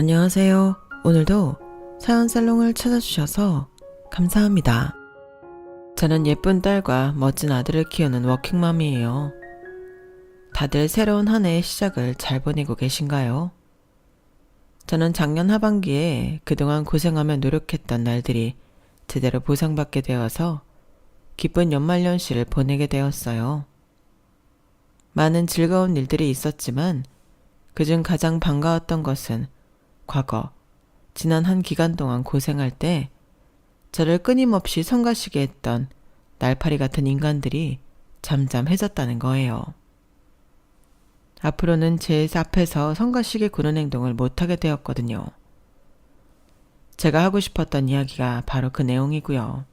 안녕하세요. 오늘도 사연살롱을 찾아주셔서 감사합니다. 저는 예쁜 딸과 멋진 아들을 키우는 워킹맘이에요. 다들 새로운 한 해의 시작을 잘 보내고 계신가요? 저는 작년 하반기에 그동안 고생하며 노력했던 날들이 제대로 보상받게 되어서 기쁜 연말연시를 보내게 되었어요. 많은 즐거운 일들이 있었지만 그중 가장 반가웠던 것은 과거, 지난 한 기간 동안 고생할 때 저를 끊임없이 성가시게 했던 날파리 같은 인간들이 잠잠해졌다는 거예요. 앞으로는 제 앞에서 성가시게 구는 행동을 못하게 되었거든요. 제가 하고 싶었던 이야기가 바로 그 내용이고요.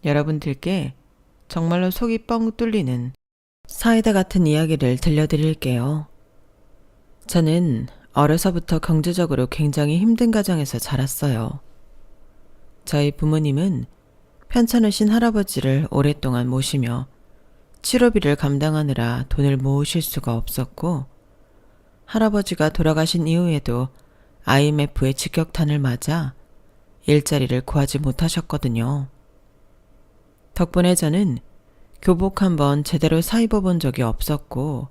여러분들께 정말로 속이 뻥 뚫리는 사이다 같은 이야기를 들려드릴게요. 저는 어려서부터 경제적으로 굉장히 힘든 가정에서 자랐어요. 저희 부모님은 편찮으신 할아버지를 오랫동안 모시며 치료비를 감당하느라 돈을 모으실 수가 없었고, 할아버지가 돌아가신 이후에도 IMF의 직격탄을 맞아 일자리를 구하지 못하셨거든요. 덕분에 저는 교복 한번 제대로 사 입어본 적이 없었고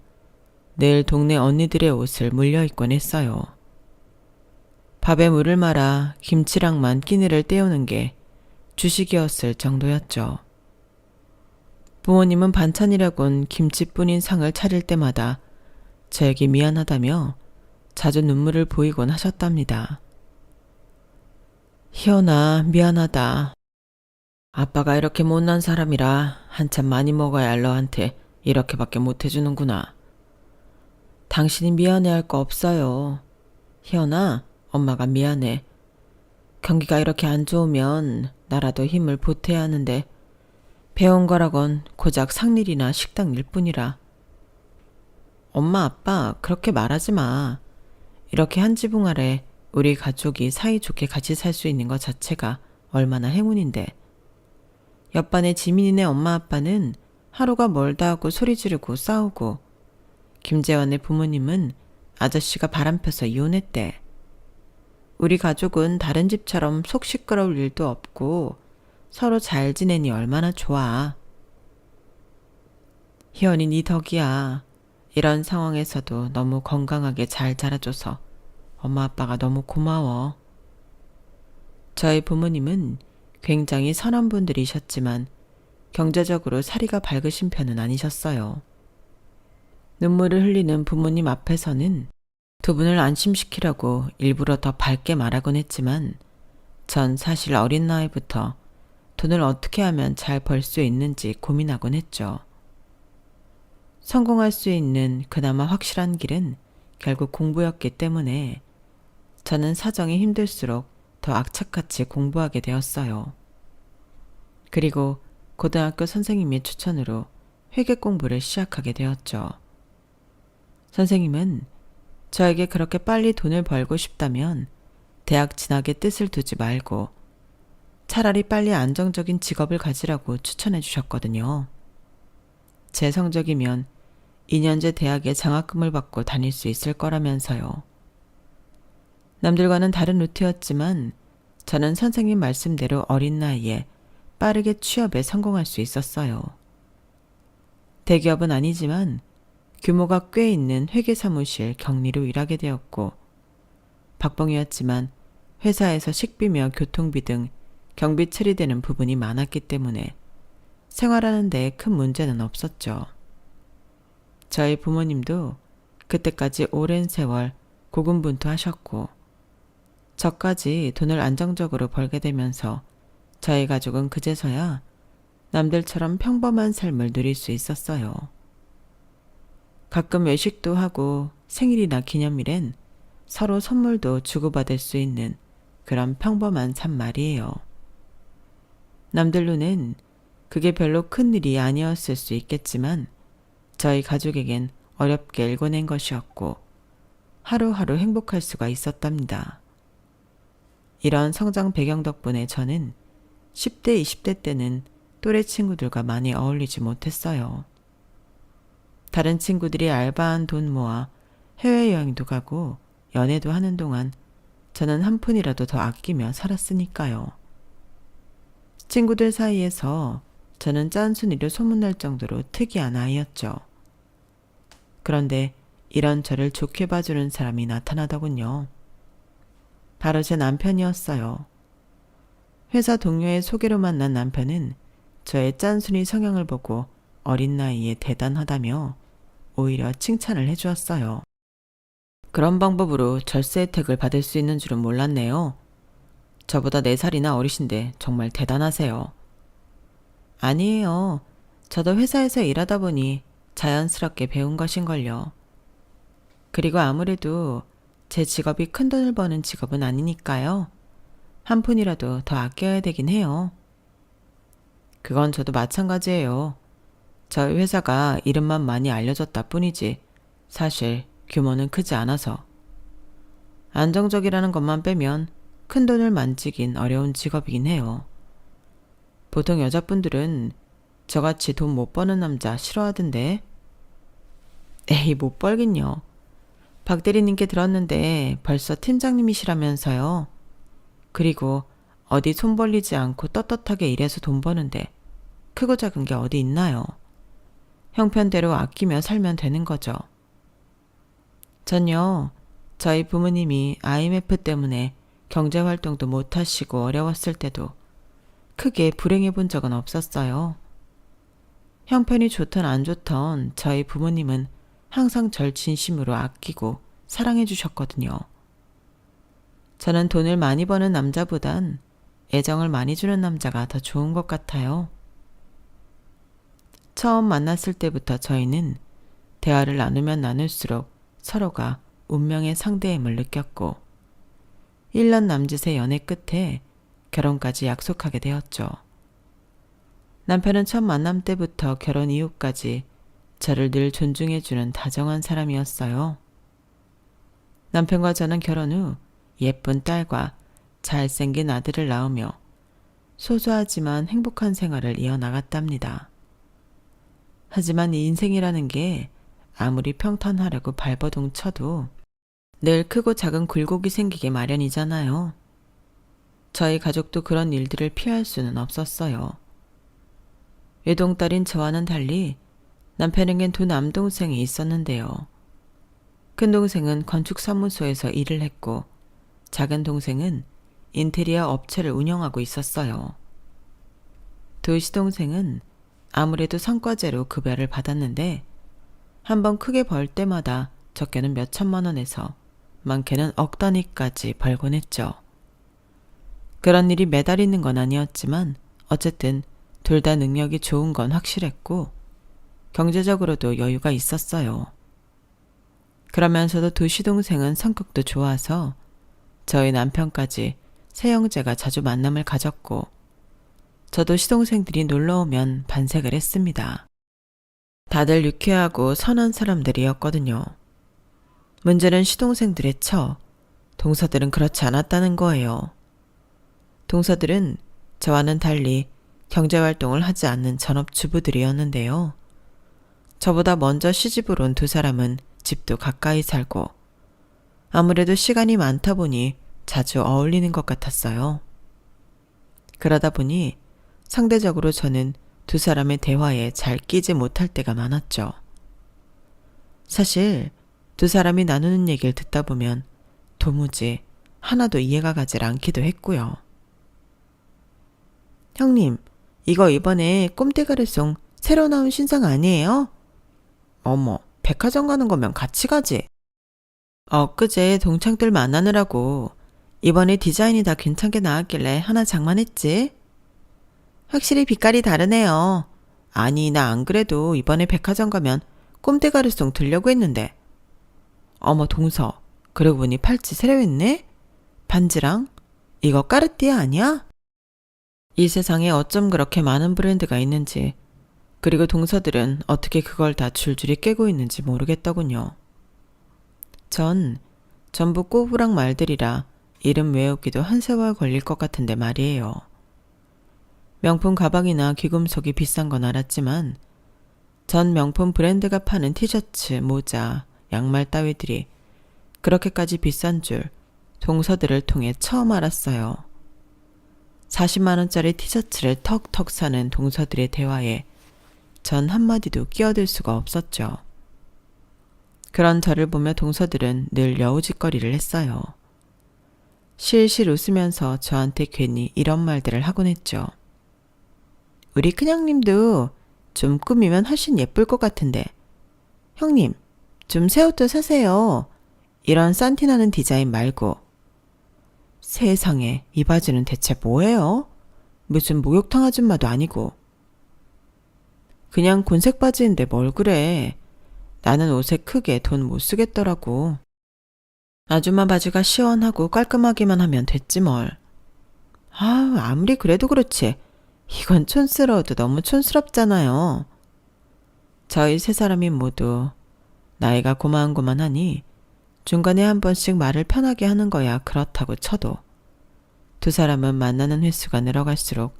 늘 동네 언니들의 옷을 물려 입곤 했어요. 밥에 물을 말아 김치랑만 끼니를 때우는 게 주식이었을 정도였죠. 부모님은 반찬이라곤 김치뿐인 상을 차릴 때마다 저에게 미안하다며 자주 눈물을 보이곤 하셨답니다. 희연아, 미안하다. 아빠가 이렇게 못난 사람이라 한참 많이 먹어야 할 너한테 이렇게밖에 못해주는구나. 당신이 미안해할 거 없어요. 희연아, 엄마가 미안해. 경기가 이렇게 안 좋으면 나라도 힘을 보태야 하는데 배운 거라곤 고작 상일이나 식당 일 뿐이라. 엄마, 아빠 그렇게 말하지 마. 이렇게 한 지붕 아래 우리 가족이 사이좋게 같이 살 수 있는 것 자체가 얼마나 행운인데. 옆반의 지민이네 엄마 아빠는 하루가 멀다 하고 소리 지르고 싸우고, 김재환의 부모님은 아저씨가 바람펴서 이혼했대. 우리 가족은 다른 집처럼 속 시끄러울 일도 없고 서로 잘 지내니 얼마나 좋아. 희연이 네 덕이야. 이런 상황에서도 너무 건강하게 잘 자라줘서 엄마 아빠가 너무 고마워. 저희 부모님은 굉장히 선한 분들이셨지만 경제적으로 사리가 밝으신 편은 아니셨어요. 눈물을 흘리는 부모님 앞에서는 두 분을 안심시키려고 일부러 더 밝게 말하곤 했지만 전 사실 어린 나이부터 돈을 어떻게 하면 잘 벌 수 있는지 고민하곤 했죠. 성공할 수 있는 그나마 확실한 길은 결국 공부였기 때문에 저는 사정이 힘들수록 더 악착같이 공부하게 되었어요. 그리고 고등학교 선생님의 추천으로 회계 공부를 시작하게 되었죠. 선생님은 저에게 그렇게 빨리 돈을 벌고 싶다면 대학 진학에 뜻을 두지 말고 차라리 빨리 안정적인 직업을 가지라고 추천해 주셨거든요. 제 성적이면 2년제 대학에 장학금을 받고 다닐 수 있을 거라면서요. 남들과는 다른 루트였지만 저는 선생님 말씀대로 어린 나이에 빠르게 취업에 성공할 수 있었어요. 대기업은 아니지만 규모가 꽤 있는 회계사무실 경리로 일하게 되었고, 박봉이었지만 회사에서 식비며 교통비 등 경비 처리되는 부분이 많았기 때문에 생활하는 데에 큰 문제는 없었죠. 저희 부모님도 그때까지 오랜 세월 고군분투하셨고 저까지 돈을 안정적으로 벌게 되면서 저희 가족은 그제서야 남들처럼 평범한 삶을 누릴 수 있었어요. 가끔 외식도 하고 생일이나 기념일엔 서로 선물도 주고받을 수 있는 그런 평범한 삶 말이에요. 남들 눈엔 그게 별로 큰 일이 아니었을 수 있겠지만 저희 가족에겐 어렵게 일궈낸 것이었고 하루하루 행복할 수가 있었답니다. 이런 성장 배경 덕분에 저는 10대, 20대 때는 또래 친구들과 많이 어울리지 못했어요. 다른 친구들이 알바한 돈 모아 해외여행도 가고 연애도 하는 동안 저는 한 푼이라도 더 아끼며 살았으니까요. 친구들 사이에서 저는 짠순이로 소문날 정도로 특이한 아이였죠. 그런데 이런 저를 좋게 봐주는 사람이 나타나더군요. 바로 제 남편이었어요. 회사 동료의 소개로 만난 남편은 저의 짠순이 성향을 보고 어린 나이에 대단하다며 오히려 칭찬을 해주었어요. 그런 방법으로 절세 혜택을 받을 수 있는 줄은 몰랐네요. 저보다 4살이나 어리신데 정말 대단하세요. 아니에요. 저도 회사에서 일하다 보니 자연스럽게 배운 것인걸요. 그리고 아무래도 제 직업이 큰돈을 버는 직업은 아니니까요. 한 푼이라도 더 아껴야 되긴 해요. 그건 저도 마찬가지예요. 저희 회사가 이름만 많이 알려졌다 뿐이지 사실 규모는 크지 않아서. 안정적이라는 것만 빼면 큰돈을 만지긴 어려운 직업이긴 해요. 보통 여자분들은 저같이 돈 못 버는 남자 싫어하던데. 에이, 못 벌긴요. 박 대리님께 들었는데 벌써 팀장님이시라면서요. 그리고 어디 손 벌리지 않고 떳떳하게 일해서 돈 버는데 크고 작은 게 어디 있나요? 형편대로 아끼며 살면 되는 거죠. 전요, 저희 부모님이 IMF 때문에 경제활동도 못하시고 어려웠을 때도 크게 불행해 본 적은 없었어요. 형편이 좋던 안 좋던 저희 부모님은 항상 절 진심으로 아끼고 사랑해 주셨거든요. 저는 돈을 많이 버는 남자보단 애정을 많이 주는 남자가 더 좋은 것 같아요. 처음 만났을 때부터 저희는 대화를 나누면 나눌수록 서로가 운명의 상대임을 느꼈고 1년 남짓의 연애 끝에 결혼까지 약속하게 되었죠. 남편은 첫 만남 때부터 결혼 이후까지 저를 늘 존중해주는 다정한 사람이었어요. 남편과 저는 결혼 후 예쁜 딸과 잘생긴 아들을 낳으며 소소하지만 행복한 생활을 이어나갔답니다. 하지만 이 인생이라는 게 아무리 평탄하려고 발버둥 쳐도 늘 크고 작은 굴곡이 생기게 마련이잖아요. 저희 가족도 그런 일들을 피할 수는 없었어요. 외동딸인 저와는 달리 남편에겐 두 남동생이 있었는데요. 큰 동생은 건축사무소에서 일을 했고 작은 동생은 인테리어 업체를 운영하고 있었어요. 두 시동생은 아무래도 성과제로 급여를 받았는데 한번 크게 벌 때마다 적게는 몇 천만 원에서 많게는 억 단위까지 벌곤 했죠. 그런 일이 매달 있는 건 아니었지만 어쨌든 둘 다 능력이 좋은 건 확실했고 경제적으로도 여유가 있었어요. 그러면서도 두 시동생은 성격도 좋아서 저희 남편까지 세 형제가 자주 만남을 가졌고 저도 시동생들이 놀러오면 반색을 했습니다. 다들 유쾌하고 선한 사람들이었거든요. 문제는 시동생들의 처, 동서들은 그렇지 않았다는 거예요. 동서들은 저와는 달리 경제활동을 하지 않는 전업주부들이었는데요. 저보다 먼저 시집을 온 두 사람은 집도 가까이 살고 아무래도 시간이 많다 보니 자주 어울리는 것 같았어요. 그러다 보니 상대적으로 저는 두 사람의 대화에 잘 끼지 못할 때가 많았죠. 사실 두 사람이 나누는 얘기를 듣다 보면 도무지 하나도 이해가 가질 않기도 했고요. 형님, 이거 이번에 꼼대가리송 새로 나온 신상 아니에요? 어머, 백화점 가는 거면 같이 가지. 엊그제 동창들 만나느라고 이번에 디자인이 다 괜찮게 나왔길래 하나 장만했지. 확실히 빛깔이 다르네요. 아니, 나 안 그래도 이번에 백화점 가면 꼼대가리송 들려고 했는데. 어머, 동서, 그러고 보니 팔찌 새로 했네? 반지랑? 이거 까르띠에 아니야? 이 세상에 어쩜 그렇게 많은 브랜드가 있는지, 그리고 동서들은 어떻게 그걸 다 줄줄이 깨고 있는지 모르겠더군요. 전 전부 꼬부랑 말들이라 이름 외우기도 한 세월 걸릴 것 같은데 말이에요. 명품 가방이나 귀금속이 비싼 건 알았지만 전 명품 브랜드가 파는 티셔츠, 모자, 양말 따위들이 그렇게까지 비싼 줄 동서들을 통해 처음 알았어요. 40만 원짜리 티셔츠를 턱턱 사는 동서들의 대화에 전 한마디도 끼어들 수가 없었죠. 그런 저를 보며 동서들은 늘 여우짓거리를 했어요. 실실 웃으면서 저한테 괜히 이런 말들을 하곤 했죠. 우리 큰형님도 좀 꾸미면 훨씬 예쁠 것 같은데. 형님, 좀 새 옷도 사세요. 이런 싼티나는 디자인 말고. 세상에, 이 바지는 대체 뭐예요? 무슨 목욕탕 아줌마도 아니고. 그냥 곤색 바지인데 뭘 그래. 나는 옷에 크게 돈 못 쓰겠더라고. 아줌마 바지가 시원하고 깔끔하기만 하면 됐지 뭘. 아무리 그래도 그렇지. 이건 촌스러워도 너무 촌스럽잖아요. 저희 세 사람이 모두 나이가 고만고만하니 중간에 한 번씩 말을 편하게 하는 거야 그렇다고 쳐도 두 사람은 만나는 횟수가 늘어갈수록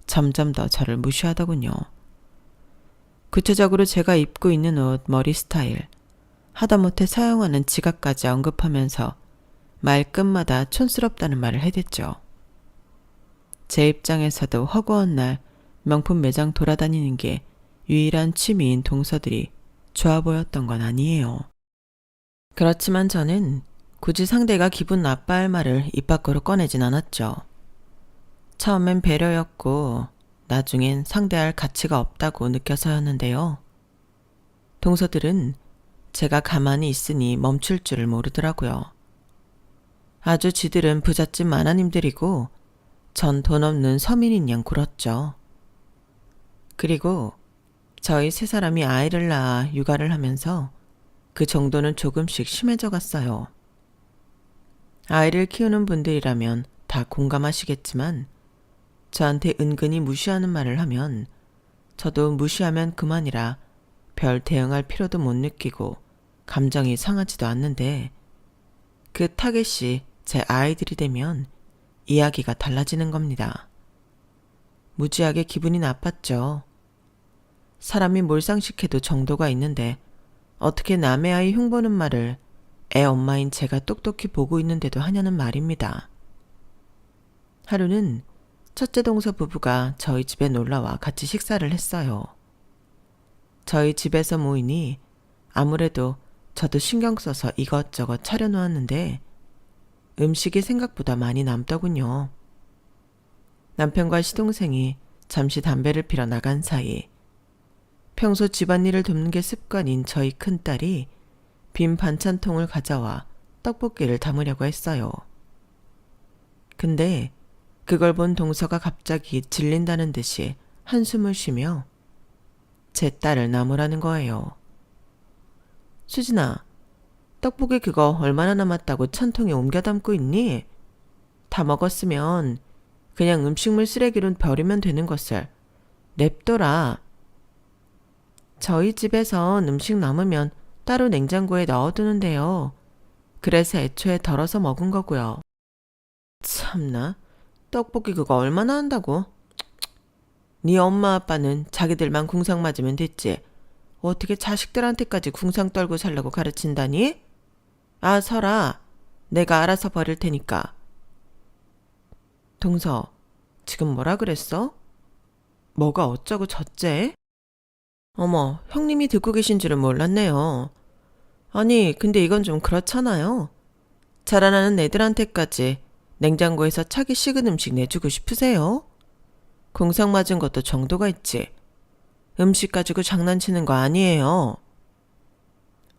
점점 더 저를 무시하더군요. 구체적으로 제가 입고 있는 옷, 머리 스타일, 하다못해 사용하는 지갑까지 언급하면서 말끝마다 촌스럽다는 말을 해댔죠. 제 입장에서도 허구한 날 명품 매장 돌아다니는 게 유일한 취미인 동서들이 좋아 보였던 건 아니에요. 그렇지만 저는 굳이 상대가 기분 나빠할 말을 입 밖으로 꺼내진 않았죠. 처음엔 배려였고 나중엔 상대할 가치가 없다고 느껴서였는데요. 동서들은 제가 가만히 있으니 멈출 줄을 모르더라고요. 아주 지들은 부잣집 마나님들이고 전 돈 없는 서민인 양 굴었죠. 그리고 저희 세 사람이 아이를 낳아 육아를 하면서 그 정도는 조금씩 심해져 갔어요. 아이를 키우는 분들이라면 다 공감하시겠지만 저한테 은근히 무시하는 말을 하면 저도 무시하면 그만이라 별 대응할 필요도 못 느끼고 감정이 상하지도 않는데 그 타겟이 제 아이들이 되면 이야기가 달라지는 겁니다. 무지하게 기분이 나빴죠. 사람이 몰상식해도 정도가 있는데 어떻게 남의 아이 흉보는 말을 애 엄마인 제가 똑똑히 보고 있는데도 하냐는 말입니다. 하루는 첫째 동서 부부가 저희 집에 놀러와 같이 식사를 했어요. 저희 집에서 모이니 아무래도 저도 신경 써서 이것저것 차려놓았는데 음식이 생각보다 많이 남더군요. 남편과 시동생이 잠시 담배를 피러 나간 사이 평소 집안일을 돕는 게 습관인 저희 큰딸이 빈 반찬통을 가져와 떡볶이를 담으려고 했어요. 근데 그걸 본 동서가 갑자기 질린다는 듯이 한숨을 쉬며 제 딸을 나무라는 거예요. 수진아, 떡볶이 그거 얼마나 남았다고 찬통에 옮겨 담고 있니? 다 먹었으면 그냥 음식물 쓰레기로 버리면 되는 것을 냅둬라. 저희 집에선 음식 남으면 따로 냉장고에 넣어두는데요. 그래서 애초에 덜어서 먹은 거고요. 참나, 떡볶이 그거 얼마나 한다고? 네 엄마 아빠는 자기들만 궁상 맞으면 됐지. 어떻게 자식들한테까지 궁상 떨고 살라고 가르친다니? 아, 설아, 내가 알아서 버릴 테니까. 동서, 지금 뭐라 그랬어? 뭐가 어쩌고 저째? 어머, 형님이 듣고 계신 줄은 몰랐네요. 아니, 근데 이건 좀 그렇잖아요. 자라나는 애들한테까지 냉장고에서 차기 식은 음식 내주고 싶으세요? 궁상 맞은 것도 정도가 있지. 음식 가지고 장난치는 거 아니에요.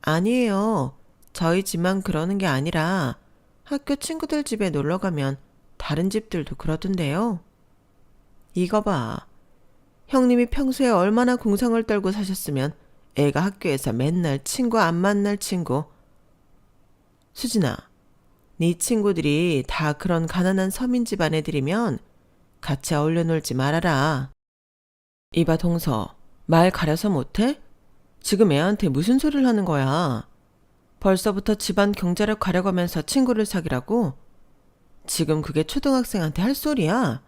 아니에요. 저희 집만 그러는 게 아니라 학교 친구들 집에 놀러 가면 다른 집들도 그러던데요. 이거 봐. 형님이 평소에 얼마나 궁상을 떨고 사셨으면 애가 학교에서 맨날 친구 안 만날 친구. 수진아, 네 친구들이 다 그런 가난한 서민 집안 애들이면 같이 어울려 놀지 말아라. 이봐 동서, 말 가려서 못해? 지금 애한테 무슨 소리를 하는 거야? 벌써부터 집안 경제력 가려가면서 친구를 사귀라고? 지금 그게 초등학생한테 할 소리야?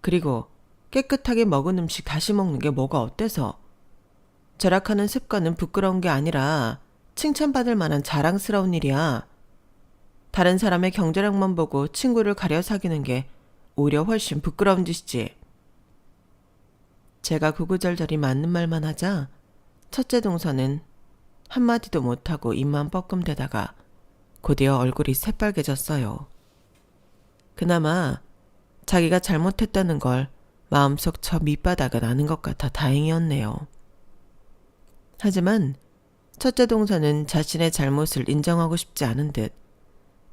그리고 깨끗하게 먹은 음식 다시 먹는 게 뭐가 어때서? 절약하는 습관은 부끄러운 게 아니라 칭찬받을 만한 자랑스러운 일이야. 다른 사람의 경제력만 보고 친구를 가려 사귀는 게 오히려 훨씬 부끄러운 짓이지. 제가 구구절절히 맞는 말만 하자 첫째 동서는 한마디도 못하고 입만 뻐끔대다가 곧이어 얼굴이 새빨개졌어요. 그나마 자기가 잘못했다는 걸 마음속 저 밑바닥은 아는 것 같아 다행이었네요. 하지만 첫째 동서는 자신의 잘못을 인정하고 싶지 않은 듯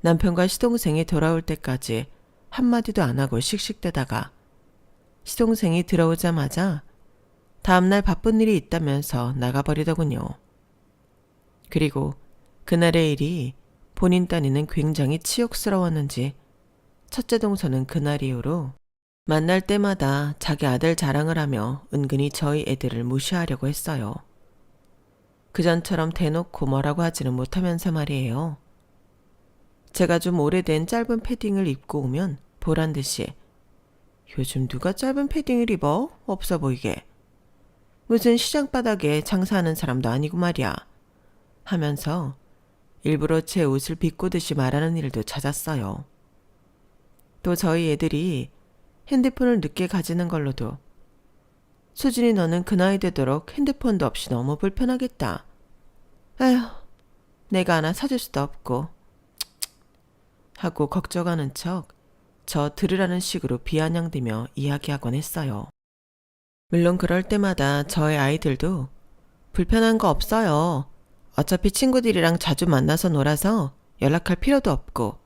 남편과 시동생이 돌아올 때까지 한마디도 안 하고 씩씩대다가 시동생이 들어오자마자 다음날 바쁜 일이 있다면서 나가버리더군요. 그리고 그날의 일이 본인 딴에는 굉장히 치욕스러웠는지 첫째 동서는 그날 이후로 만날 때마다 자기 아들 자랑을 하며 은근히 저희 애들을 무시하려고 했어요. 그전처럼 대놓고 뭐라고 하지는 못하면서 말이에요. 제가 좀 오래된 짧은 패딩을 입고 오면 보란 듯이 요즘 누가 짧은 패딩을 입어? 없어 보이게. 무슨 시장 바닥에 장사하는 사람도 아니고 말이야. 하면서 일부러 제 옷을 비꼬듯이 말하는 일도 잦았어요. 또 저희 애들이 핸드폰을 늦게 가지는 걸로도 수진이 너는 그 나이 되도록 핸드폰도 없이 너무 불편하겠다. 에휴, 내가 하나 사줄 수도 없고 하고 걱정하는 척 저 들으라는 식으로 비아냥대며 이야기하곤 했어요. 물론 그럴 때마다 저의 아이들도 불편한 거 없어요. 어차피 친구들이랑 자주 만나서 놀아서 연락할 필요도 없고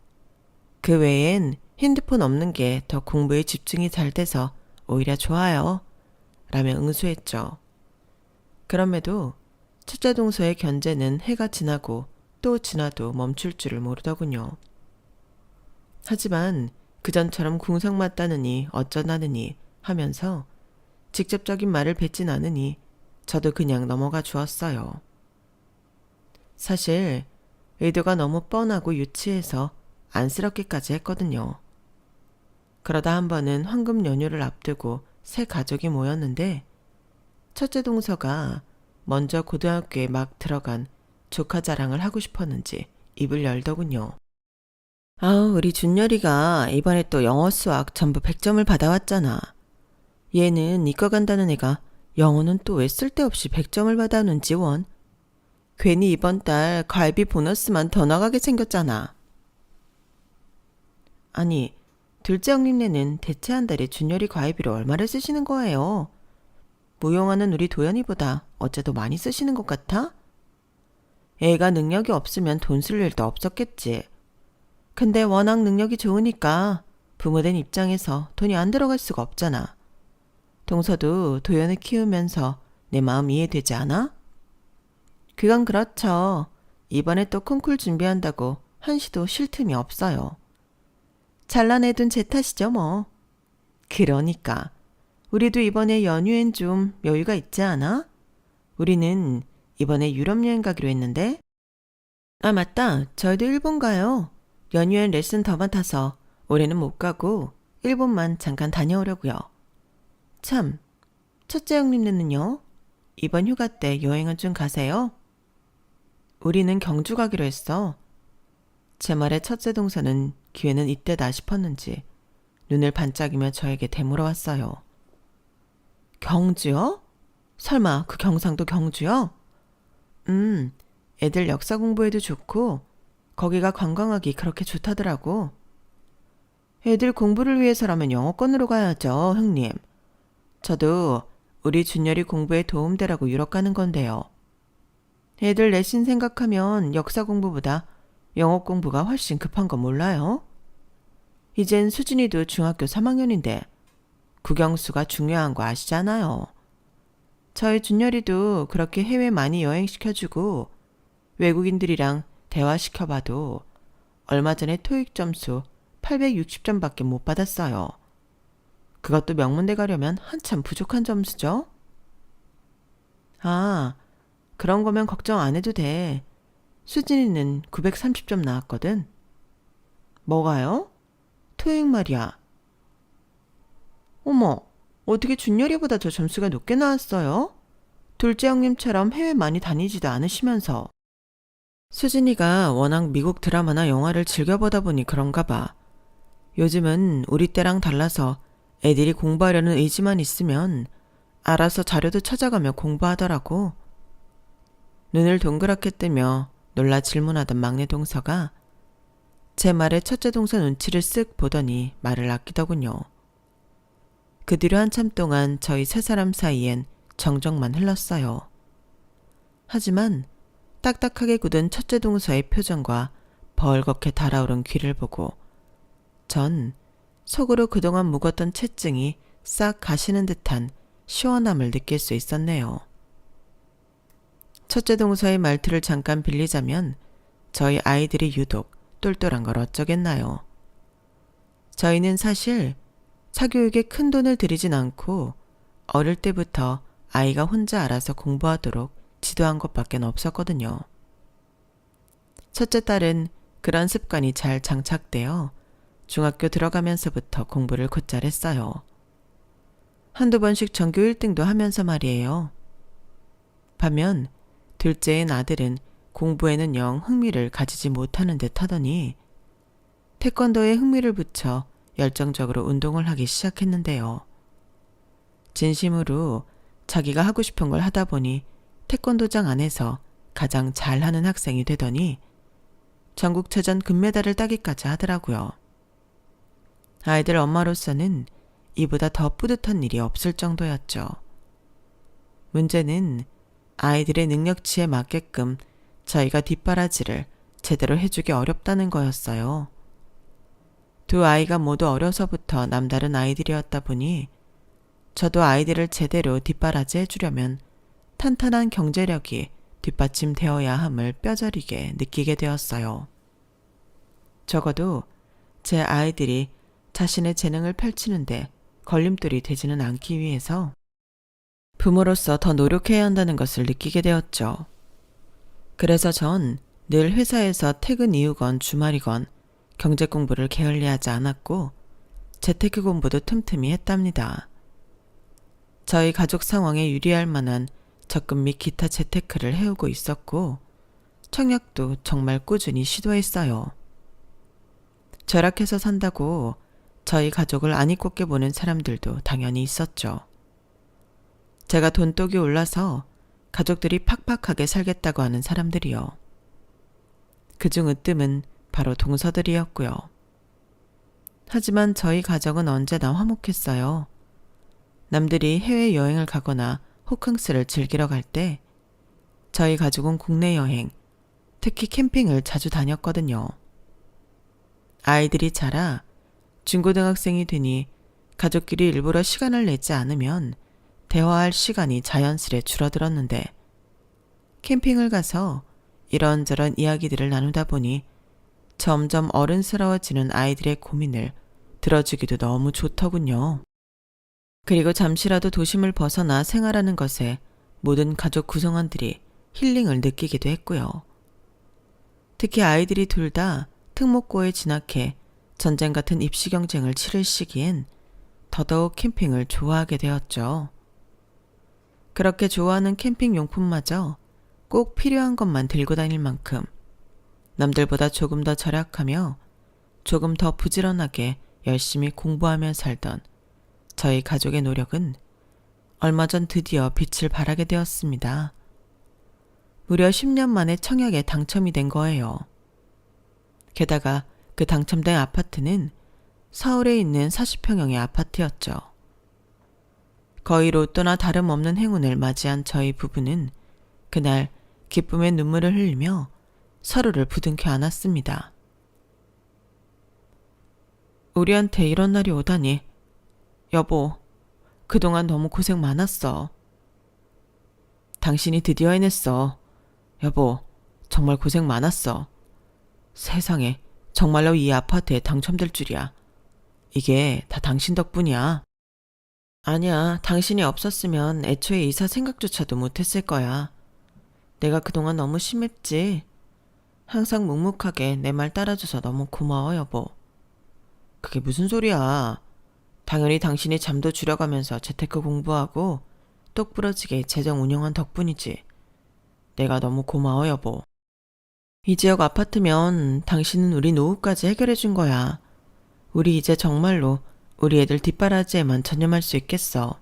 그 외엔 핸드폰 없는 게 더 공부에 집중이 잘 돼서 오히려 좋아요. 라며 응수했죠. 그럼에도 첫째 동서의 견제는 해가 지나고 또 지나도 멈출 줄을 모르더군요. 하지만 그전처럼 궁상맞다느니 어쩌나느니 하면서 직접적인 말을 뱉진 않으니 저도 그냥 넘어가 주었어요. 사실 의도가 너무 뻔하고 유치해서 안쓰럽기까지 했거든요. 그러다 한 번은 황금 연휴를 앞두고 새 가족이 모였는데 첫째 동서가 먼저 고등학교에 막 들어간 조카 자랑을 하고 싶었는지 입을 열더군요. 아우, 우리 준열이가 이번에 또 영어 수학 전부 100점을 받아왔잖아. 얘는 이과 간다는 애가 영어는 또 왜 쓸데없이 100점을 받아오는지 원. 괜히 이번 달 갈비 보너스만 더 나가게 생겼잖아. 아니, 둘째 형님네는 대체 한 달에 준열이 과외비로 얼마를 쓰시는 거예요? 무용하는 우리 도연이보다 어째 더 많이 쓰시는 것 같아? 애가 능력이 없으면 돈 쓸 일도 없었겠지. 근데 워낙 능력이 좋으니까 부모된 입장에서 돈이 안 들어갈 수가 없잖아. 동서도 도연을 키우면서 내 마음 이해되지 않아? 그건 그렇죠. 이번에 또 콩쿨 준비한다고 한시도 쉴 틈이 없어요. 잘난 애든 제 탓이죠 뭐. 그러니까 우리도 이번에 연휴엔 좀 여유가 있지 않아? 우리는 이번에 유럽 여행 가기로 했는데. 아 맞다. 저희도 일본 가요. 연휴엔 레슨 더 맡아서 올해는 못 가고 일본만 잠깐 다녀오려고요. 참, 첫째 형님네는요? 이번 휴가 때 여행은 좀 가세요? 우리는 경주 가기로 했어. 제 말에 첫째 동서는 기회는 이때다 싶었는지 눈을 반짝이며 저에게 되물어왔어요. 경주요? 설마 그 경상도 경주요? 애들 역사 공부에도 좋고 거기가 관광하기 그렇게 좋다더라고. 애들 공부를 위해서라면 영어권으로 가야죠, 형님. 저도 우리 준열이 공부에 도움되라고 유럽 가는 건데요. 애들 내신 생각하면 역사 공부보다 영어 공부가 훨씬 급한 거 몰라요? 이젠 수진이도 중학교 3학년인데 국영수가 중요한 거 아시잖아요. 저희 준열이도 그렇게 해외 많이 여행시켜주고 외국인들이랑 대화시켜봐도 얼마 전에 토익 점수 860점밖에 못 받았어요. 그것도 명문대 가려면 한참 부족한 점수죠? 아, 그런 거면 걱정 안 해도 돼. 수진이는 930점 나왔거든. 뭐가요? 토익 말이야. 어머, 어떻게 준열이보다 저 점수가 높게 나왔어요? 둘째 형님처럼 해외 많이 다니지도 않으시면서. 수진이가 워낙 미국 드라마나 영화를 즐겨보다 보니 그런가 봐. 요즘은 우리 때랑 달라서 애들이 공부하려는 의지만 있으면 알아서 자료도 찾아가며 공부하더라고. 눈을 동그랗게 뜨며 놀라 질문하던 막내 동서가 제 말에 첫째 동서 눈치를 쓱 보더니 말을 아끼더군요. 그 뒤로 한참 동안 저희 세 사람 사이엔 정적만 흘렀어요. 하지만 딱딱하게 굳은 첫째 동서의 표정과 벌겋게 달아오른 귀를 보고 전 속으로 그동안 묵었던 채증이 싹 가시는 듯한 시원함을 느낄 수 있었네요. 첫째 동서의 말투를 잠깐 빌리자면 저희 아이들이 유독 똘똘한 걸 어쩌겠나요. 저희는 사실 사교육에 큰 돈을 들이진 않고 어릴 때부터 아이가 혼자 알아서 공부하도록 지도한 것밖에 없었거든요. 첫째 딸은 그런 습관이 잘 장착되어 중학교 들어가면서부터 공부를 곧잘 했어요. 한두 번씩 전교 1등도 하면서 말이에요. 반면 둘째인 아들은 공부에는 영 흥미를 가지지 못하는 듯 하더니 태권도에 흥미를 붙여 열정적으로 운동을 하기 시작했는데요. 진심으로 자기가 하고 싶은 걸 하다 보니 태권도장 안에서 가장 잘하는 학생이 되더니 전국체전 금메달을 따기까지 하더라고요. 아이들 엄마로서는 이보다 더 뿌듯한 일이 없을 정도였죠. 문제는 아이들의 능력치에 맞게끔 저희가 뒷바라지를 제대로 해주기 어렵다는 거였어요. 두 아이가 모두 어려서부터 남다른 아이들이었다 보니 저도 아이들을 제대로 뒷바라지 해주려면 탄탄한 경제력이 뒷받침되어야 함을 뼈저리게 느끼게 되었어요. 적어도 제 아이들이 자신의 재능을 펼치는데 걸림돌이 되지는 않기 위해서 부모로서 더 노력해야 한다는 것을 느끼게 되었죠. 그래서 전 늘 회사에서 퇴근 이후건 주말이건 경제 공부를 게을리하지 않았고 재테크 공부도 틈틈이 했답니다. 저희 가족 상황에 유리할 만한 적금 및 기타 재테크를 해오고 있었고 청약도 정말 꾸준히 시도했어요. 절약해서 산다고 저희 가족을 안이 꼽게 보는 사람들도 당연히 있었죠. 제가 돈독이 올라서 가족들이 팍팍하게 살겠다고 하는 사람들이요. 그중 으뜸은 바로 동서들이었고요. 하지만 저희 가정은 언제나 화목했어요. 남들이 해외여행을 가거나 호캉스를 즐기러 갈 때 저희 가족은 국내 여행, 특히 캠핑을 자주 다녔거든요. 아이들이 자라 중고등학생이 되니 가족끼리 일부러 시간을 내지 않으면 대화할 시간이 자연스레 줄어들었는데 캠핑을 가서 이런저런 이야기들을 나누다 보니 점점 어른스러워지는 아이들의 고민을 들어주기도 너무 좋더군요. 그리고 잠시라도 도심을 벗어나 생활하는 것에 모든 가족 구성원들이 힐링을 느끼기도 했고요. 특히 아이들이 둘 다 특목고에 진학해 전쟁 같은 입시 경쟁을 치를 시기엔 더더욱 캠핑을 좋아하게 되었죠. 그렇게 좋아하는 캠핑 용품마저 꼭 필요한 것만 들고 다닐 만큼 남들보다 조금 더 절약하며 조금 더 부지런하게 열심히 공부하며 살던 저희 가족의 노력은 얼마 전 드디어 빛을 발하게 되었습니다. 무려 10년 만에 청약에 당첨이 된 거예요. 게다가 그 당첨된 아파트는 서울에 있는 40평형의 아파트였죠. 거의 로또나 다름없는 행운을 맞이한 저희 부부는 그날 기쁨의 눈물을 흘리며 서로를 부둥켜 안았습니다. 우리한테 이런 날이 오다니. 여보, 그동안 너무 고생 많았어. 당신이 드디어 해냈어. 여보, 정말 고생 많았어. 세상에, 정말로 이 아파트에 당첨될 줄이야. 이게 다 당신 덕분이야. 아니야, 당신이 없었으면 애초에 이사 생각조차도 못했을 거야. 내가 그동안 너무 심했지. 항상 묵묵하게 내 말 따라줘서 너무 고마워, 여보. 그게 무슨 소리야. 당연히 당신이 잠도 줄여가면서 재테크 공부하고 똑부러지게 재정 운영한 덕분이지. 내가 너무 고마워, 여보. 이 지역 아파트면 당신은 우리 노후까지 해결해 준 거야. 우리 이제 정말로 우리 애들 뒷바라지에만 전념할 수 있겠어.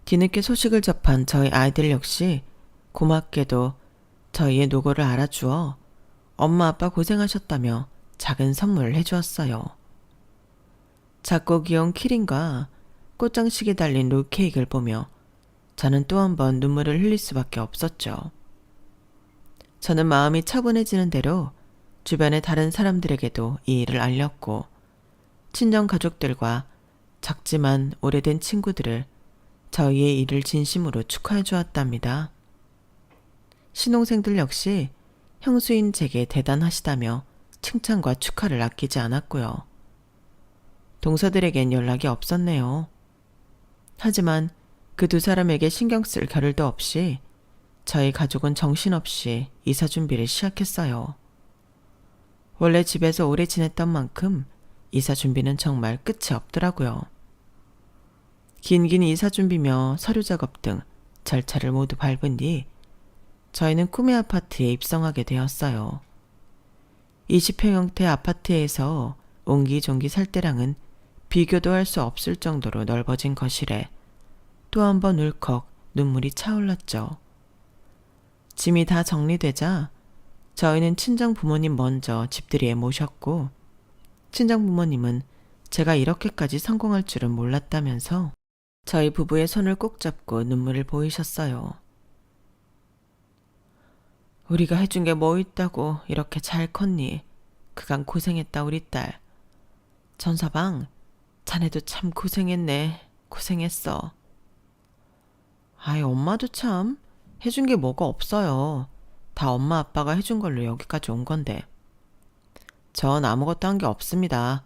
뒤늦게 소식을 접한 저희 아이들 역시 고맙게도 저희의 노고를 알아주어 엄마 아빠 고생하셨다며 작은 선물을 해주었어요. 작고 귀여운 키링과 꽃장식이 달린 롤케이크를 보며 저는 또 한 번 눈물을 흘릴 수밖에 없었죠. 저는 마음이 차분해지는 대로 주변의 다른 사람들에게도 이 일을 알렸고 친정 가족들과 작지만 오래된 친구들을 저희의 일을 진심으로 축하해 주었답니다. 신혼생들 역시 형수인 제게 대단하시다며 칭찬과 축하를 아끼지 않았고요. 동서들에겐 연락이 없었네요. 하지만 그 두 사람에게 신경 쓸 겨를도 없이 저희 가족은 정신없이 이사 준비를 시작했어요. 원래 집에서 오래 지냈던 만큼 이사 준비는 정말 끝이 없더라고요. 긴긴 이사 준비며 서류 작업 등 절차를 모두 밟은 뒤 저희는 꿈의 아파트에 입성하게 되었어요. 20평형대 아파트에서 옹기종기 살 때랑은 비교도 할 수 없을 정도로 넓어진 거실에 또 한 번 울컥 눈물이 차올랐죠. 짐이 다 정리되자 저희는 친정 부모님 먼저 집들이에 모셨고 친정 부모님은 제가 이렇게까지 성공할 줄은 몰랐다면서 저희 부부의 손을 꼭 잡고 눈물을 보이셨어요. 우리가 해준 게 뭐 있다고 이렇게 잘 컸니? 그간 고생했다 우리 딸. 전서방, 자네도 참 고생했네. 고생했어. 아이 엄마도 참 해준 게 뭐가 없어요. 다 엄마 아빠가 해준 걸로 여기까지 온 건데. 전 아무것도 한 게 없습니다.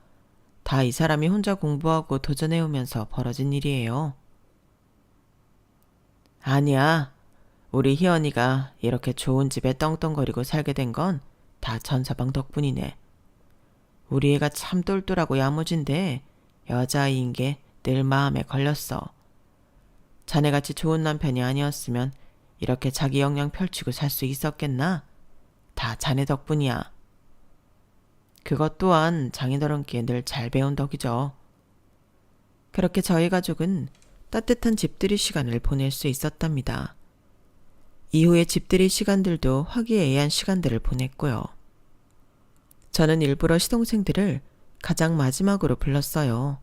다 이 사람이 혼자 공부하고 도전해오면서 벌어진 일이에요. 아니야. 우리 희연이가 이렇게 좋은 집에 떵떵거리고 살게 된 건 다 전서방 덕분이네. 우리 애가 참 똘똘하고 야무진데 여자아이인 게 늘 마음에 걸렸어. 자네같이 좋은 남편이 아니었으면 이렇게 자기 역량 펼치고 살 수 있었겠나? 다 자네 덕분이야. 그것 또한 장인어른께 늘 잘 배운 덕이죠. 그렇게 저희 가족은 따뜻한 집들이 시간을 보낼 수 있었답니다. 이후의 집들이 시간들도 화기애애한 시간들을 보냈고요. 저는 일부러 시동생들을 가장 마지막으로 불렀어요.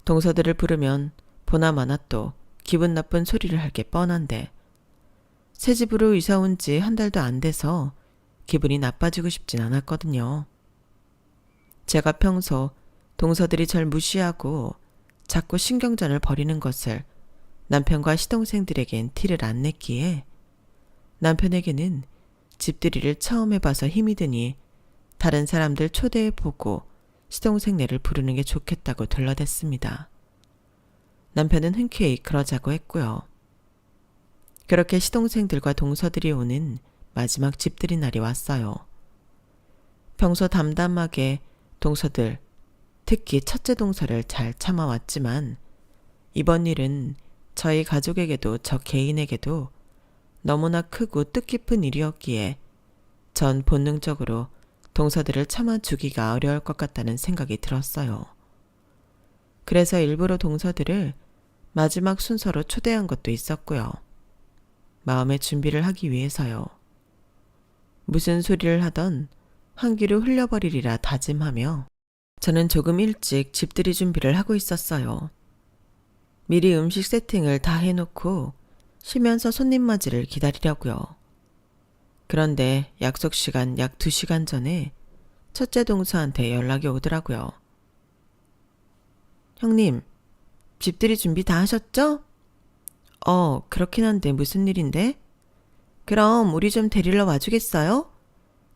동서들을 부르면 보나마나 또 기분 나쁜 소리를 할 게 뻔한데 새 집으로 이사 온 지 한 달도 안 돼서 기분이 나빠지고 싶진 않았거든요. 제가 평소 동서들이 절 무시하고 자꾸 신경전을 벌이는 것을 남편과 시동생들에겐 티를 안 냈기에 남편에게는 집들이를 처음 해봐서 힘이 드니 다른 사람들 초대해보고 시동생네를 부르는 게 좋겠다고 들러댔습니다. 남편은 흔쾌히 그러자고 했고요. 그렇게 시동생들과 동서들이 오는 마지막 집들이 날이 왔어요. 평소 담담하게 동서들, 특히 첫째 동서를 잘 참아왔지만 이번 일은 저희 가족에게도 저 개인에게도 너무나 크고 뜻깊은 일이었기에 전 본능적으로 동서들을 참아주기가 어려울 것 같다는 생각이 들었어요. 그래서 일부러 동서들을 마지막 순서로 초대한 것도 있었고요. 마음의 준비를 하기 위해서요. 무슨 소리를 하던 한기로 흘려버리리라 다짐하며 저는 조금 일찍 집들이 준비를 하고 있었어요. 미리 음식 세팅을 다 해놓고 쉬면서 손님 맞이를 기다리려고요. 그런데 약속 시간 약 2시간 전에 첫째 동서한테 연락이 오더라고요. 형님, 집들이 준비 다 하셨죠? 그렇긴 한데 무슨 일인데? 그럼 우리 좀 데리러 와주겠어요?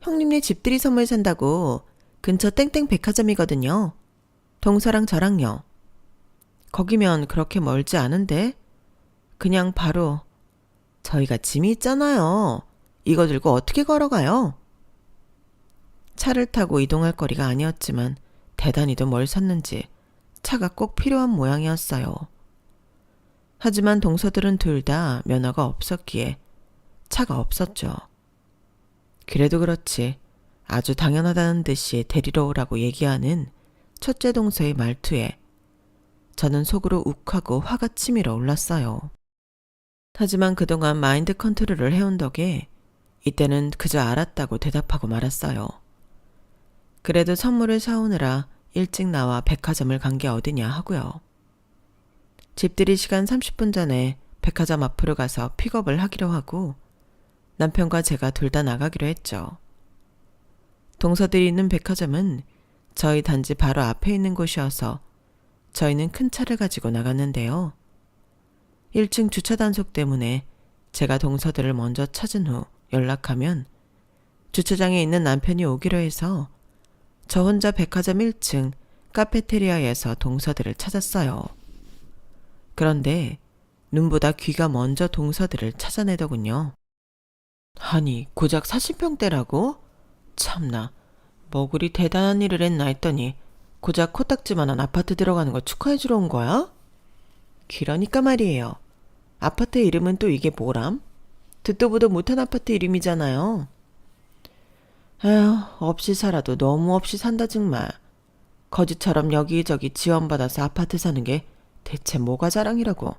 형님네 집들이 선물 산다고 근처 땡땡 백화점이거든요. 동서랑 저랑요. 거기면 그렇게 멀지 않은데? 그냥 바로 저희가 짐이 있잖아요. 이거 들고 어떻게 걸어가요? 차를 타고 이동할 거리가 아니었지만 대단히도 뭘 샀는지 차가 꼭 필요한 모양이었어요. 하지만 동서들은 둘 다 면허가 없었기에 차가 없었죠. 그래도 그렇지 아주 당연하다는 듯이 데리러 오라고 얘기하는 첫째 동서의 말투에 저는 속으로 욱하고 화가 치밀어 올랐어요. 하지만 그동안 마인드 컨트롤을 해온 덕에 이때는 그저 알았다고 대답하고 말았어요. 그래도 선물을 사오느라 일찍 나와 백화점을 간 게 어디냐 하고요. 집들이 시간 30분 전에 백화점 앞으로 가서 픽업을 하기로 하고 남편과 제가 둘 다 나가기로 했죠. 동서들이 있는 백화점은 저희 단지 바로 앞에 있는 곳이어서 저희는 큰 차를 가지고 나갔는데요. 1층 주차 단속 때문에 제가 동서들을 먼저 찾은 후 연락하면 주차장에 있는 남편이 오기로 해서 저 혼자 백화점 1층 카페테리아에서 동서들을 찾았어요. 그런데 눈보다 귀가 먼저 동서들을 찾아내더군요. 아니 고작 40평대라고? 참나 뭐 그리 대단한 일을 했나 했더니 고작 코딱지만한 아파트 들어가는 거 축하해주러 온 거야? 그러니까 말이에요. 아파트 이름은 또 이게 뭐람? 듣도 보도 못한 아파트 이름이잖아요. 에휴 없이 살아도 너무 없이 산다 정말. 거지처럼 여기저기 지원받아서 아파트 사는 게 대체 뭐가 자랑이라고.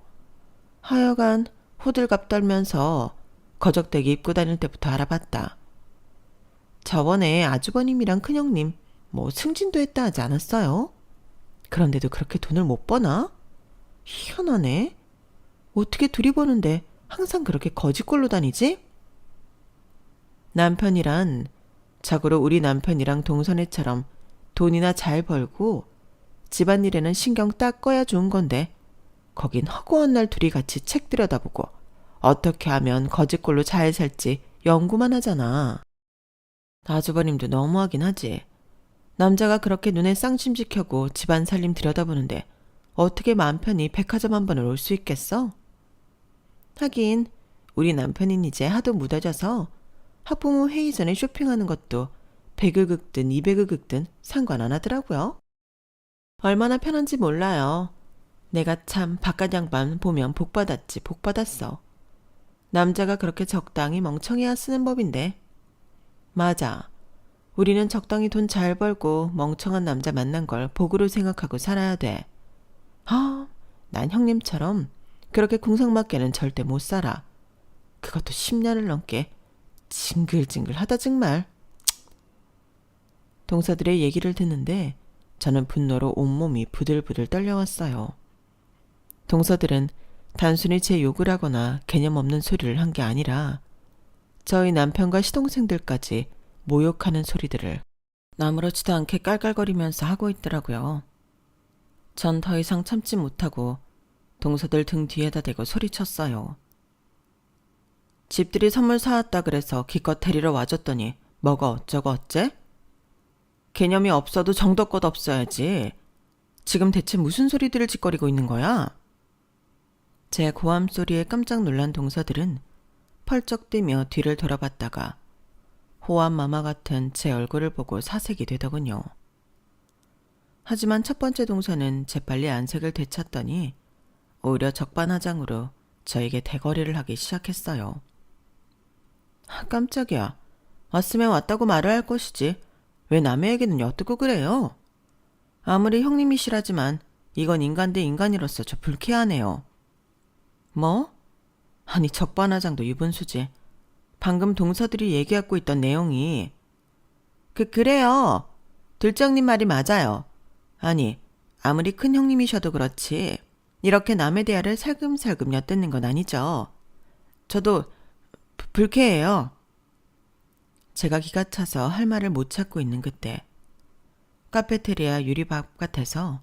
하여간 호들갑 떨면서 거적대기 입고 다닐 때부터 알아봤다. 저번에 아주버님이랑 큰형님 뭐 승진도 했다 하지 않았어요? 그런데도 그렇게 돈을 못 버나? 희한하네. 어떻게 둘이 버는데 항상 그렇게 거지꼴로 다니지? 남편이란 자고로 우리 남편이랑 동선애처럼 돈이나 잘 벌고 집안일에는 신경 딱 꺼야 좋은 건데 거긴 허구한 날 둘이 같이 책 들여다보고 어떻게 하면 거지꼴로 잘 살지 연구만 하잖아. 아주버님도 너무하긴 하지. 남자가 그렇게 눈에 쌍심지 켜고 집안 살림 들여다보는데 어떻게 맘 편히 백화점 한 번을 올 수 있겠어? 하긴 우리 남편인 이제 하도 무뎌져서 학부모 회의 전에 쇼핑하는 것도 100을 긁든 200을 긁든 상관 안 하더라고요. 얼마나 편한지 몰라요. 내가 참 바깥 양반 보면 복 받았지 복 받았어. 남자가 그렇게 적당히 멍청해야 쓰는 법인데. 맞아. 우리는 적당히 돈 잘 벌고 멍청한 남자 만난 걸 복으로 생각하고 살아야 돼. 난 형님처럼 그렇게 궁상맞게는 절대 못 살아. 그것도 10년을 넘게 징글징글 하다 정말. 동서들의 얘기를 듣는데 저는 분노로 온몸이 부들부들 떨려왔어요. 동서들은 단순히 제 욕을 하거나 개념 없는 소리를 한 게 아니라 저희 남편과 시동생들까지 모욕하는 소리들을 아무렇지도 않게 깔깔거리면서 하고 있더라고요. 전 더 이상 참지 못하고 동서들 등 뒤에다 대고 소리쳤어요. 집들이 선물 사왔다 그래서 기껏 데리러 와줬더니 뭐가 어쩌고 어째? 개념이 없어도 정도껏 없어야지. 지금 대체 무슨 소리들을 짓거리고 있는 거야? 제 고함 소리에 깜짝 놀란 동서들은 펄쩍 뛰며 뒤를 돌아봤다가 호암 마마 같은 제 얼굴을 보고 사색이 되더군요. 하지만 첫 번째 동서는 재빨리 안색을 되찾더니 오히려 적반하장으로 저에게 대거리를 하기 시작했어요. 깜짝이야. 왔으면 왔다고 말을 할 것이지. 왜 남의 얘기는 엿듣고 그래요? 아무리 형님이시라지만 이건 인간 대 인간이로서 저 불쾌하네요. 뭐? 아니 적반하장도 유분수지. 방금 동서들이 얘기하고 있던 내용이 그래요. 둘째형님 말이 맞아요. 아니 아무리 큰 형님이셔도 그렇지 이렇게 남의 대화를 살금살금 엿듣는 건 아니죠. 저도 불쾌해요. 제가 기가 차서 할 말을 못 찾고 있는 그때 카페테리아 유리 바깥에서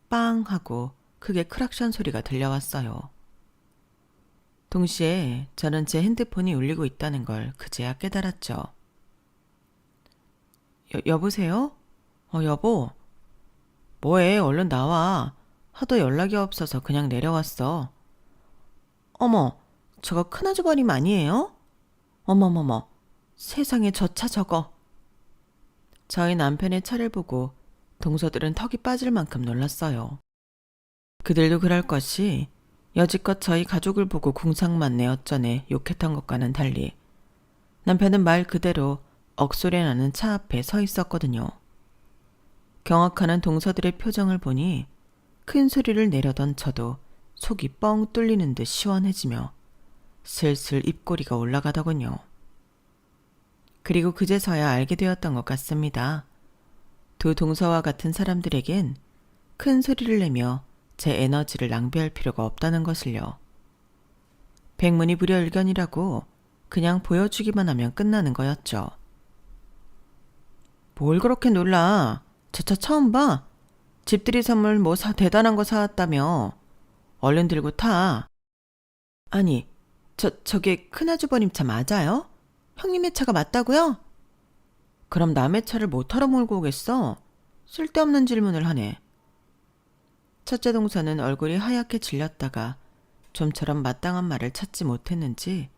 빵 하고 크게 크락션 소리가 들려왔어요. 동시에 저는 제 핸드폰이 울리고 있다는 걸 그제야 깨달았죠. 여보세요? 여보. 뭐해? 얼른 나와. 하도 연락이 없어서 그냥 내려왔어. 어머, 저거 큰아주버님 아니에요? 어머머머, 세상에 저 차 저거. 저희 남편의 차를 보고 동서들은 턱이 빠질 만큼 놀랐어요. 그들도 그럴 것이 여지껏 저희 가족을 보고 궁상맞네 어쩌네 욕했던 것과는 달리 남편은 말 그대로 억소리 나는 차 앞에 서 있었거든요. 경악하는 동서들의 표정을 보니 큰 소리를 내려던 저도 속이 뻥 뚫리는 듯 시원해지며 슬슬 입꼬리가 올라가더군요. 그리고 그제서야 알게 되었던 것 같습니다. 두 동서와 같은 사람들에겐 큰 소리를 내며 제 에너지를 낭비할 필요가 없다는 것을요. 백문이 불여일견이라고 그냥 보여주기만 하면 끝나는 거였죠. 뭘 그렇게 놀라? 저 차 처음 봐? 집들이 선물 뭐 대단한 거 사왔다며. 얼른 들고 타. 아니, 저게 큰아주버님 차 맞아요? 형님의 차가 맞다고요? 그럼 남의 차를 뭐 타러 몰고 오겠어? 쓸데없는 질문을 하네. 첫째 동서는 얼굴이 하얗게 질렸다가 좀처럼 마땅한 말을 찾지 못했는지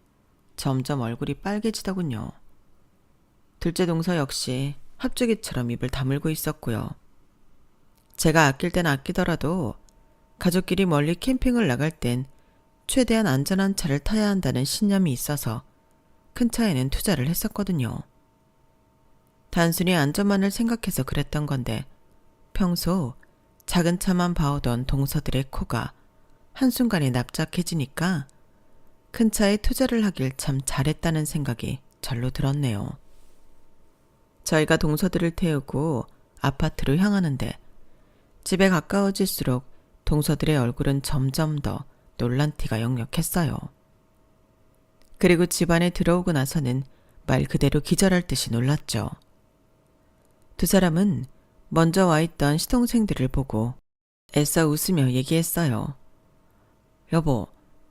점점 얼굴이 빨개지더군요. 둘째 동서 역시 합주기처럼 입을 다물고 있었고요. 제가 아낄 땐 아끼더라도 가족끼리 멀리 캠핑을 나갈 땐 최대한 안전한 차를 타야 한다는 신념이 있어서 큰 차에는 투자를 했었거든요. 단순히 안전만을 생각해서 그랬던 건데 평소 작은 차만 봐오던 동서들의 코가 한순간에 납작해지니까 큰 차에 투자를 하길 참 잘했다는 생각이 절로 들었네요. 저희가 동서들을 태우고 아파트로 향하는데 집에 가까워질수록 동서들의 얼굴은 점점 더 놀란 티가 역력했어요. 그리고 집 안에 들어오고 나서는 말 그대로 기절할 듯이 놀랐죠. 두 사람은 먼저 와 있던 시동생들을 보고 애써 웃으며 얘기했어요. 여보,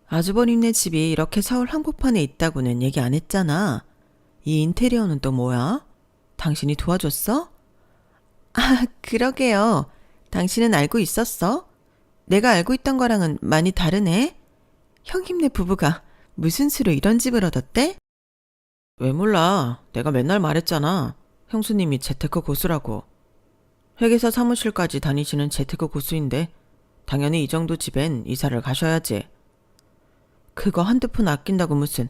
아주버님네 집이 이렇게 서울 한복판에 있다고는 얘기 안 했잖아. 이 인테리어는 또 뭐야? 당신이 도와줬어? 아, 그러게요. 당신은 알고 있었어? 내가 알고 있던 거랑은 많이 다르네. 형님네 부부가 무슨 수로 이런 집을 얻었대? 왜 몰라. 내가 맨날 말했잖아. 형수님이 재테크 고수라고. 회계사 사무실까지 다니시는 재테크 고수인데 당연히 이 정도 집엔 이사를 가셔야지. 그거 한두 푼 아낀다고 무슨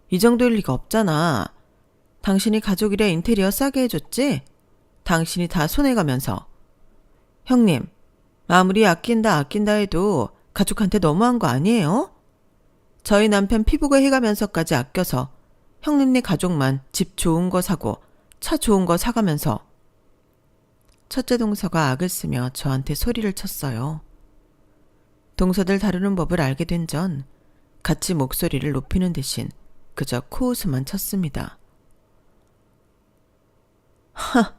이 정도일 리가 없잖아. 당신이 가족이래 인테리어 싸게 해줬지? 당신이 다 손해가면서. 형님, 아무리 아낀다 해도 가족한테 너무한 거 아니에요? 저희 남편 피부가 해가면서까지 아껴서 형님네 가족만 집 좋은 거 사고 차 좋은 거 사가면서. 첫째 동서가 악을 쓰며 저한테 소리를 쳤어요. 동서들 다루는 법을 알게 된 전 같이 목소리를 높이는 대신 그저 코웃음만 쳤습니다. 하,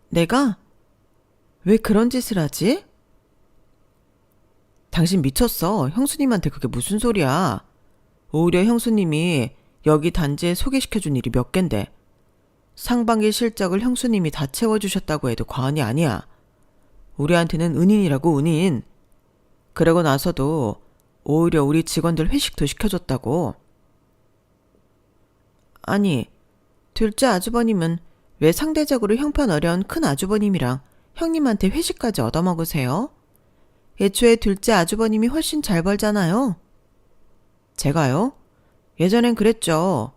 내가? 왜 그런 짓을 하지? 당신 미쳤어. 형수님한테 그게 무슨 소리야. 오히려 형수님이 여기 단지에 소개시켜준 일이 몇 갠데 상반기 실적을 형수님이 다 채워주셨다고 해도 과언이 아니야. 우리한테는 은인이라고 은인. 그러고 나서도 오히려 우리 직원들 회식도 시켜줬다고. 아니, 둘째 아주버님은 왜 상대적으로 형편 어려운 큰 아주버님이랑 형님한테 회식까지 얻어먹으세요? 애초에 둘째 아주버님이 훨씬 잘 벌잖아요. 제가요? 예전엔 그랬죠.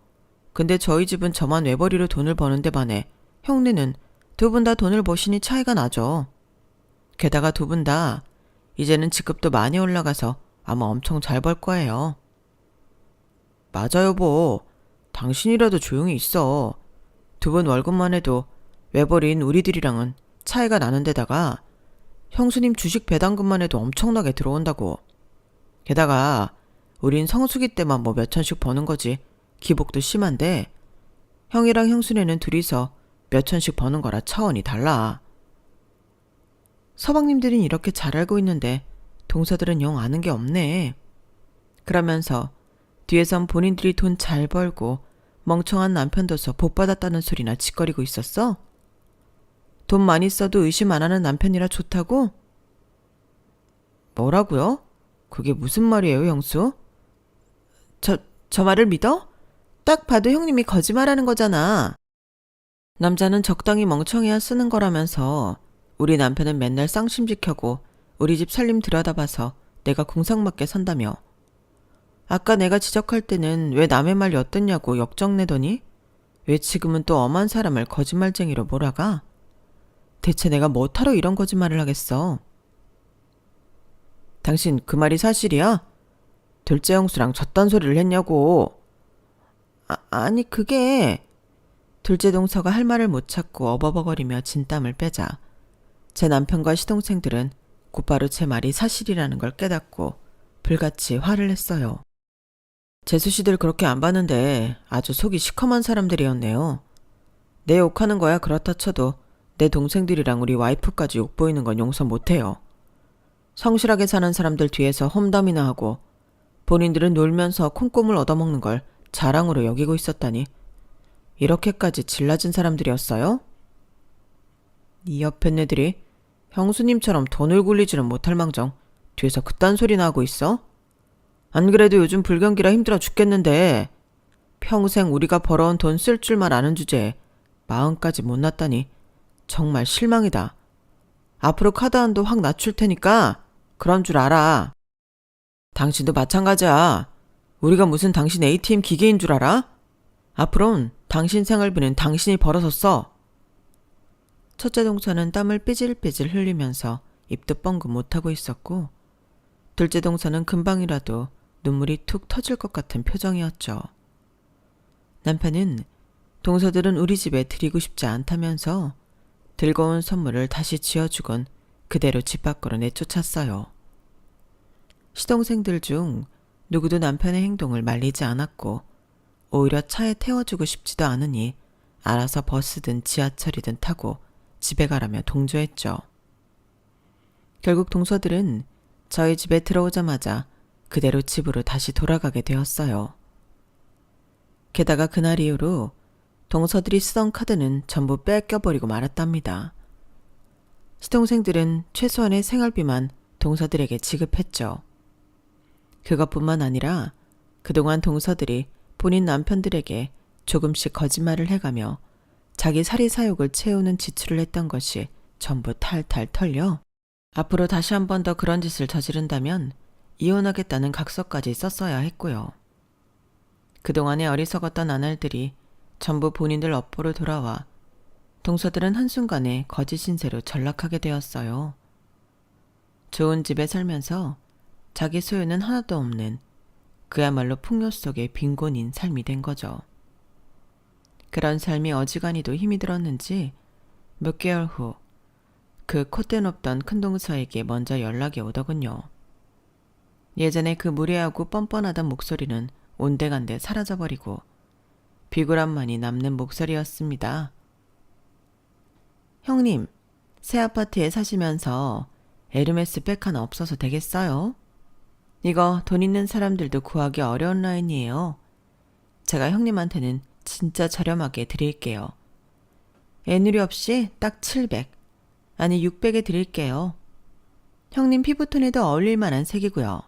근데 저희 집은 저만 외벌이로 돈을 버는데 반해 형네는 두 분 다 돈을 버시니 차이가 나죠. 게다가 두 분 다 이제는 직급도 많이 올라가서 아마 엄청 잘 벌 거예요. 맞아 여보. 당신이라도 조용히 있어. 두 분 월급만 해도 외벌이인 우리들이랑은 차이가 나는 데다가 형수님 주식 배당금만 해도 엄청나게 들어온다고. 게다가 우린 성수기 때만 뭐 몇천씩 버는 거지 기복도 심한데 형이랑 형수네는 둘이서 몇천씩 버는 거라 차원이 달라. 서방님들은 이렇게 잘 알고 있는데 동서들은 영 아는 게 없네. 그러면서 뒤에선 본인들이 돈 잘 벌고 멍청한 남편 둬서 복 받았다는 소리나 짓거리고 있었어? 돈 많이 써도 의심 안 하는 남편이라 좋다고? 뭐라고요? 그게 무슨 말이에요, 형수? 저 말을 믿어? 딱 봐도 형님이 거짓말하는 거잖아. 남자는 적당히 멍청해야 쓰는 거라면서 우리 남편은 맨날 쌍심지 켜고 우리 집 살림 들여다봐서 내가 궁상맞게 산다며. 아까 내가 지적할 때는 왜 남의 말 엿듣냐고 역정내더니 왜 지금은 또 엄한 사람을 거짓말쟁이로 몰아가? 대체 내가 뭐하러 이런 거짓말을 하겠어? 당신 그 말이 사실이야? 둘째 형수랑 저딴 소리를 했냐고. 아니 그게... 둘째 동서가 할 말을 못 찾고 어버버거리며 진땀을 빼자 제 남편과 시동생들은 곧바로 제 말이 사실이라는 걸 깨닫고 불같이 화를 냈어요. 재수씨들 그렇게 안 봤는데 아주 속이 시커먼 사람들이었네요. 내 욕하는 거야 그렇다 쳐도 내 동생들이랑 우리 와이프까지 욕보이는 건 용서 못해요. 성실하게 사는 사람들 뒤에서 험담이나 하고 본인들은 놀면서 콩고물 얻어먹는 걸 자랑으로 여기고 있었다니 이렇게까지 질라진 사람들이었어요? 이 옆에 애들이 형수님처럼 돈을 굴리지는 못할 망정 뒤에서 그딴 소리나 하고 있어? 안 그래도 요즘 불경기라 힘들어 죽겠는데 평생 우리가 벌어온 돈 쓸 줄만 아는 주제에 마음까지 못 났다니 정말 실망이다. 앞으로 카드 한도 확 낮출 테니까 그런 줄 알아. 당신도 마찬가지야. 우리가 무슨 당신 ATM 기계인 줄 알아? 앞으론 당신 생활비는 당신이 벌어서 써. 첫째 동서는 땀을 삐질삐질 흘리면서 입도 뻥긋 못하고 있었고 둘째 동서는 금방이라도 눈물이 툭 터질 것 같은 표정이었죠. 남편은 동서들은 우리 집에 들이고 싶지 않다면서 들고 온 선물을 다시 쥐어주곤 그대로 집 밖으로 내쫓았어요. 시동생들 중 누구도 남편의 행동을 말리지 않았고 오히려 차에 태워주고 싶지도 않으니 알아서 버스든 지하철이든 타고 집에 가라며 동조했죠. 결국 동서들은 저희 집에 들어오자마자 그대로 집으로 다시 돌아가게 되었어요. 게다가 그날 이후로 동서들이 쓰던 카드는 전부 뺏겨버리고 말았답니다. 시동생들은 최소한의 생활비만 동서들에게 지급했죠. 그것뿐만 아니라 그동안 동서들이 본인 남편들에게 조금씩 거짓말을 해가며 자기 사리사욕을 채우는 지출을 했던 것이 전부 탈탈 털려 앞으로 다시 한 번 더 그런 짓을 저지른다면 이혼하겠다는 각서까지 썼어야 했고요. 그동안의 어리석었던 아날들이 전부 본인들 업보로 돌아와 동서들은 한순간에 거짓 신세로 전락하게 되었어요. 좋은 집에 살면서 자기 소유는 하나도 없는 그야말로 풍요 속의 빈곤인 삶이 된 거죠. 그런 삶이 어지간히도 힘이 들었는지 몇 개월 후 그 콧대 높던 큰동서에게 먼저 연락이 오더군요. 예전에 그 무례하고 뻔뻔하던 목소리는 온데간데 사라져버리고 비굴함만이 남는 목소리였습니다. 형님, 새 아파트에 사시면서 에르메스 백 하나 없어서 되겠어요? 이거 돈 있는 사람들도 구하기 어려운 라인이에요. 제가 형님한테는 진짜 저렴하게 드릴게요. 애누리 없이 딱 700, 아니 600에 드릴게요. 형님 피부톤에도 어울릴 만한 색이고요.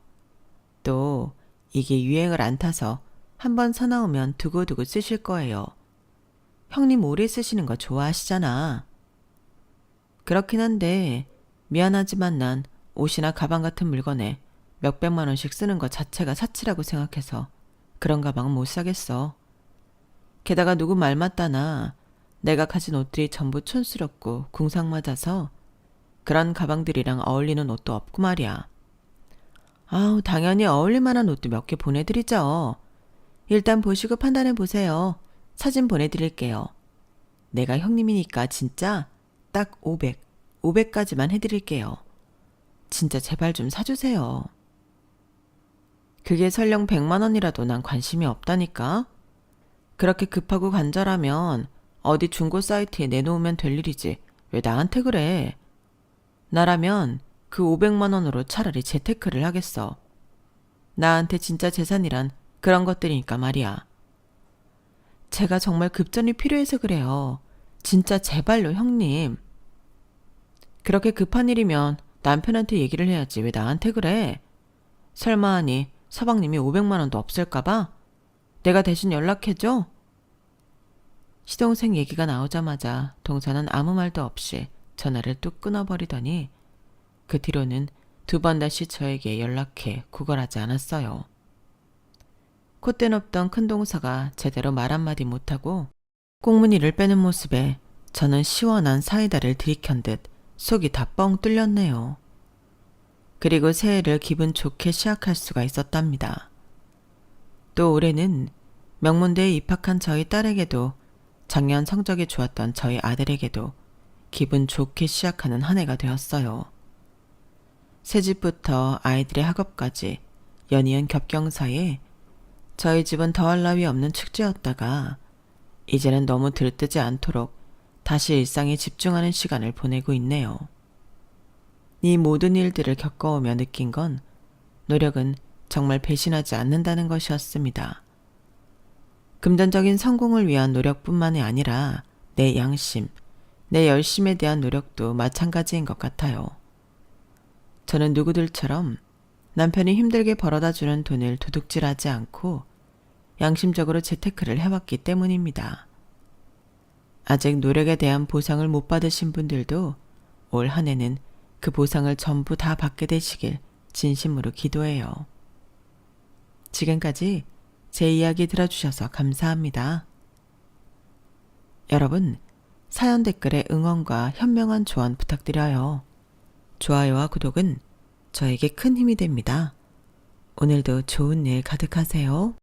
또 이게 유행을 안 타서 한번 사나오면 두고두고 쓰실 거예요. 형님 오래 쓰시는 거 좋아하시잖아. 그렇긴 한데 미안하지만 난 옷이나 가방 같은 물건에 몇백만 원씩 쓰는 것 자체가 사치라고 생각해서 그런 가방은 못 사겠어. 게다가 누구 말 맞다나 내가 가진 옷들이 전부 촌스럽고 궁상 맞아서 그런 가방들이랑 어울리는 옷도 없고 말이야. 아우, 당연히 어울릴 만한 옷도 몇 개 보내드리죠. 일단 보시고 판단해 보세요. 사진 보내드릴게요. 내가 형님이니까 진짜 딱 500, 500까지만 해드릴게요. 진짜 제발 좀 사주세요. 그게 설령 100만 원이라도 난 관심이 없다니까. 그렇게 급하고 간절하면 어디 중고 사이트에 내놓으면 될 일이지 왜 나한테 그래. 나라면 그 500만 원으로 차라리 재테크를 하겠어. 나한테 진짜 재산이란 그런 것들이니까 말이야. 제가 정말 급전이 필요해서 그래요. 진짜 제발요, 형님. 그렇게 급한 일이면 남편한테 얘기를 해야지 왜 나한테 그래. 설마 하니 서방님이 500만 원도 없을까봐? 내가 대신 연락해줘? 시동생 얘기가 나오자마자 동서는 아무 말도 없이 전화를 뚝 끊어버리더니 그 뒤로는 두 번 다시 저에게 연락해 구걸하지 않았어요. 콧대 높던 큰동서가 제대로 말 한마디 못하고 꽁무니를 빼는 모습에 저는 시원한 사이다를 들이켠 듯 속이 다 뻥 뚫렸네요. 그리고 새해를 기분 좋게 시작할 수가 있었답니다. 또 올해는 명문대에 입학한 저희 딸에게도 작년 성적이 좋았던 저희 아들에게도 기분 좋게 시작하는 한 해가 되었어요. 새집부터 아이들의 학업까지 연이은 겹경사에 저희 집은 더할 나위 없는 축제였다가 이제는 너무 들뜨지 않도록 다시 일상에 집중하는 시간을 보내고 있네요. 이 모든 일들을 겪어오며 느낀 건 노력은 정말 배신하지 않는다는 것이었습니다. 금전적인 성공을 위한 노력뿐만이 아니라 내 양심, 내 열심에 대한 노력도 마찬가지인 것 같아요. 저는 누구들처럼 남편이 힘들게 벌어다 주는 돈을 도둑질하지 않고 양심적으로 재테크를 해왔기 때문입니다. 아직 노력에 대한 보상을 못 받으신 분들도 올 한 해는 그 보상을 전부 다 받게 되시길 진심으로 기도해요. 지금까지 제 이야기 들어주셔서 감사합니다. 여러분, 사연 댓글에 응원과 현명한 조언 부탁드려요. 좋아요와 구독은 저에게 큰 힘이 됩니다. 오늘도 좋은 일 가득하세요.